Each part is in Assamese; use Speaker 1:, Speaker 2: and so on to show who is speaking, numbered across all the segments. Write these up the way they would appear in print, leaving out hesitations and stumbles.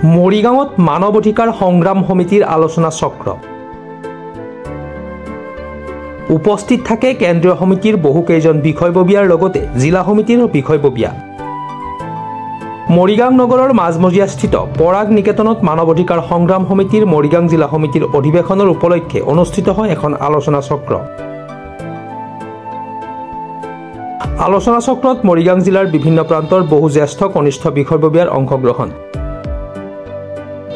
Speaker 1: মৰিগাঁৱত মানৱ অধিকাৰ সংগ্ৰাম সমিতিৰ আলোচনা চক্ৰ। উপস্থিত থাকে কেন্দ্ৰীয় সমিতিৰ বহুকেইজন বিষয়ববীয়াৰ লগতে জিলা সমিতিৰ বিষয়ববীয়া। মৰিগাঁও নগৰৰ মাজমজিয়াস্থিত পৰাগ নিকেতনত মানৱ অধিকাৰ সংগ্ৰাম সমিতিৰ মৰিগাঁও জিলা সমিতিৰ অধিৱেশনৰ উপলক্ষে অনুষ্ঠিত হয় এখন আলোচনা চক্ৰ। আলোচনা চক্ৰত মৰিগাঁও জিলাৰ বিভিন্ন প্ৰান্তৰ বহু জ্যেষ্ঠ কনিষ্ঠ বিষয়ববীয়াৰ অংশগ্ৰহণ।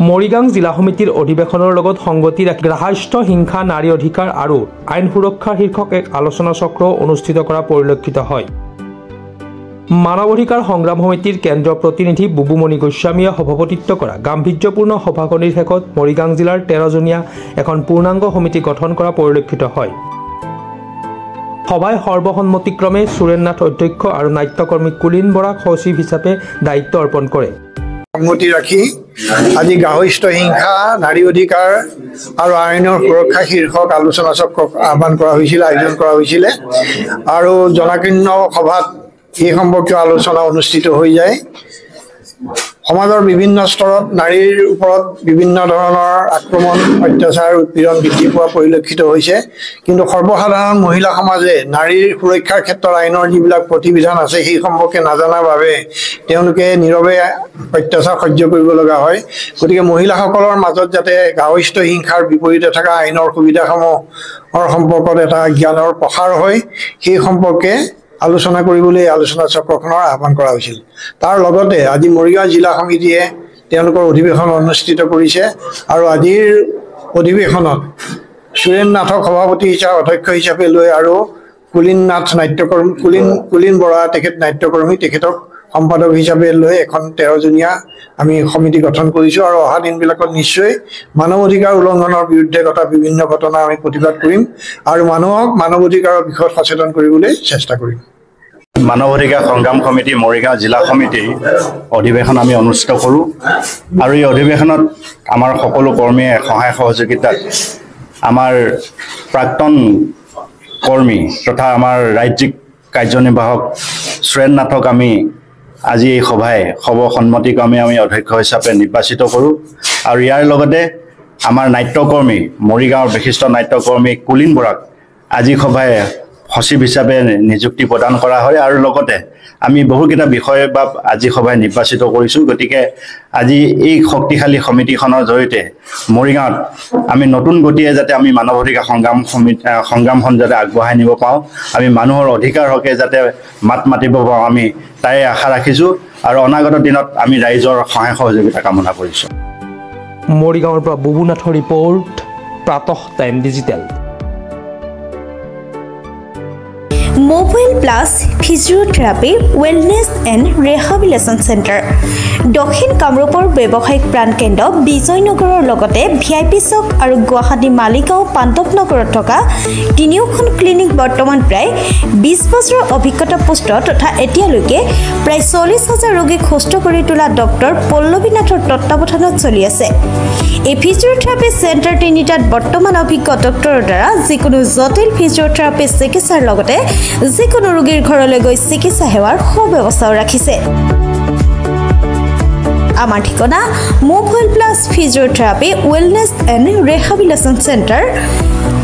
Speaker 1: মৰিগাঁও জিলা সমিতিৰ অধিৱেশনৰ লগত সংগতি ৰাখি গ্ৰাহস্থ হিংসা নাৰী অধিকাৰ আৰু আইন সুৰক্ষা শীৰ্ষক এক আলোচনা চক্ৰ অনুষ্ঠিত কৰা পৰিলক্ষিত হয়। মানৱ অধিকাৰ সংগ্ৰাম সমিতিৰ কেন্দ্ৰীয় প্ৰতিনিধি বুবুমণি গোস্বামীয়ে সভাপতিত্ব কৰা গাম্ভীৰ্যপূৰ্ণ সভাখনিৰ শেষত মৰিগাঁও জিলাৰ 13জনীয়া এখন পূৰ্ণাংগ সমিতি গঠন কৰা পৰিলক্ষিত হয়। সভায় সৰ্বসন্মতিক্ৰমে সুৰেন্দ্ৰনাথ অধ্যক্ষ আৰু নাট্যকৰ্মী কুলিন বৰাক সচিব হিচাপে দায়িত্ব অৰ্পণ কৰে।
Speaker 2: সংগতি ৰাখি আজি গাহস্থ হিংসা নাৰী অধিকাৰ আৰু আইনৰ সুৰক্ষা শীৰ্ষক আলোচনা চক্ৰ আহ্বান কৰা হৈছিল, আয়োজন কৰা হৈছিলে আৰু জনাকীৰ্ণ সভাত এই সম্পৰ্কীয় আলোচনা অনুষ্ঠিত হৈ যায়। সমাজৰ বিভিন্ন স্তৰত নাৰীৰ ওপৰত বিভিন্ন ধৰণৰ আক্ৰমণ, অত্যাচাৰ, উৎপীড়ন বৃদ্ধি পোৱা পৰিলক্ষিত হৈছে। কিন্তু সৰ্বসাধাৰণ মহিলা সমাজে নাৰীৰ সুৰক্ষাৰ ক্ষেত্ৰত আইনৰ যিবিলাক প্ৰতিবিধান আছে সেই সম্পৰ্কে নাজানাৰ বাবে তেওঁলোকে নীৰৱে অত্যাচাৰ সহ্য কৰিব লগা হয়। গতিকে মহিলাসকলৰ মাজত যাতে গাহস্থ হিংসাৰ বিপৰীতে থকা আইনৰ সুবিধাসমূহৰ সম্পৰ্কত এটা জ্ঞানৰ প্ৰসাৰ হয়, সেই সম্পৰ্কে আলোচনা কৰিবলৈ আলোচনা চক্ৰখনৰ আহ্বান কৰা হৈছিল। তাৰ লগতে আজি মৰিগাঁও জিলা সমিতিয়ে তেওঁলোকৰ অধিৱেশন অনুষ্ঠিত কৰিছে আৰু আজিৰ অধিৱেশনত সুৰেন্দ্ৰনাথক সভাপতি হিচাপে অধ্যক্ষ হিচাপে লৈ আৰু কুলিন বৰা তেখেত নাট্যকৰ্মী, তেখেতক সম্পাদক হিচাপে লৈ এখন 13জনীয়া আমি সমিতি গঠন কৰিছোঁ আৰু অহা দিনবিলাকত নিশ্চয় মানৱ অধিকাৰ উলংঘনৰ বিৰুদ্ধে ঘটা বিভিন্ন ঘটনা আমি প্ৰতিবাদ কৰিম আৰু মানুহক মানৱ অধিকাৰৰ বিষয়ত সচেতন কৰিবলৈ চেষ্টা কৰিম।
Speaker 3: মানৱ অধিকাৰ সংগ্ৰাম সমিতি মৰিগাঁও জিলা সমিতিৰ অধিৱেশন আমি অনুষ্ঠিত কৰোঁ আৰু এই অধিৱেশনত আমাৰ সকলো কৰ্মীয়ে সহায় সহযোগিতাত আমাৰ প্ৰাক্তন কৰ্মী তথা আমাৰ ৰাজ্যিক কাৰ্যনিৰ্বাহক সুৰেন্দ্ৰনাথক আমি আজি এই সভাই সৰ্বসন্মতিক্ৰমে আমি অধ্যক্ষ হিচাপে নিৰ্বাচিত কৰোঁ আৰু ইয়াৰ লগতে আমাৰ নাট্যকৰ্মী মৰিগাঁৱৰ বিশিষ্ট নাট্যকৰ্মী কুলিন বৰাক আজি সভাই সচিব হিচাপে নিযুক্তি প্ৰদান কৰা হয় আৰু লগতে আমি বহুকেইটা বিষয় বা আজি সভাই নিৰ্বাচিত কৰিছোঁ। গতিকে আজি এই শক্তিশালী সমিতিখনৰ জৰিয়তে মৰিগাঁৱত আমি নতুন গতিয়ে যাতে আমি মানৱ অধিকাৰ সংগ্ৰামখন যাতে আগবঢ়াই নিব পাৰোঁ, আমি মানুহৰ অধিকাৰ হকে যাতে মাত মাতিব পাৰোঁ, আমি তাই আশা ৰাখিছোঁ আৰু অনাগত দিনত আমি ৰাইজৰ সহায় সহযোগিতা কামনা কৰিছোঁ।
Speaker 1: মৰিগাঁৱৰ পৰা বুবুনাথৰ ৰিপৰ্ট, Pratah time digital.
Speaker 4: Mobile plus physiotherapy wellness and rehabilitation centre দক্ষিণ কামৰূপৰ ব্যৱসায়িক প্ৰাণকেন্দ্ৰ বিজয়নগৰৰ লগতে VIP চক আৰু গুৱাহাটী মালিগাঁও পাণ্ডৱনগৰত থকা তিনিওখন ক্লিনিক বৰ্তমান প্ৰায় 20 বছৰৰ অভিজ্ঞতা পুষ্ট তথা এতিয়ালৈকে প্ৰায় 40,000 ৰোগীক সুস্থ কৰি তোলা ডক্টৰ পল্লৱী নাথৰ তত্ত্বাৱধানত চলি আছে। এই ফিজিওথেৰাপি চেণ্টাৰ তিনিটাত বৰ্তমান অভিজ্ঞ ডক্টৰৰ দ্বাৰা যিকোনো জটিল ফিজিওথেৰাপি চিকিৎসাৰ লগতে যিকোনো ৰোগীৰ ঘৰলৈ গৈ চিকিৎসা সেৱাৰ সুব্যৱস্থাও ৰাখিছে। আমাৰ ঠিকনা mobile plus physiotherapy wellness and rehabilitation centre,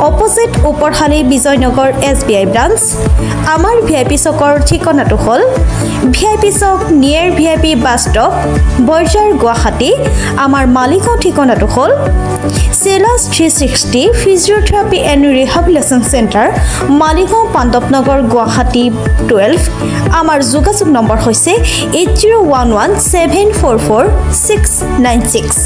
Speaker 4: opposite Uparshali Bijoynagar SBI branch. আমাৰ VIP চকৰ ঠিকনাটো হ'ল VIP চক near VIP bus stop, Borjhar, Guwahati. আমাৰ মালিগাঁও ঠিকনাটো হ'ল চেলাছ 360 physiotherapy and rehabilitation centre, Maligaon Pandavnagar, Guwahati 12। আমাৰ যোগাযোগ নম্বৰ হৈছে 8011744696।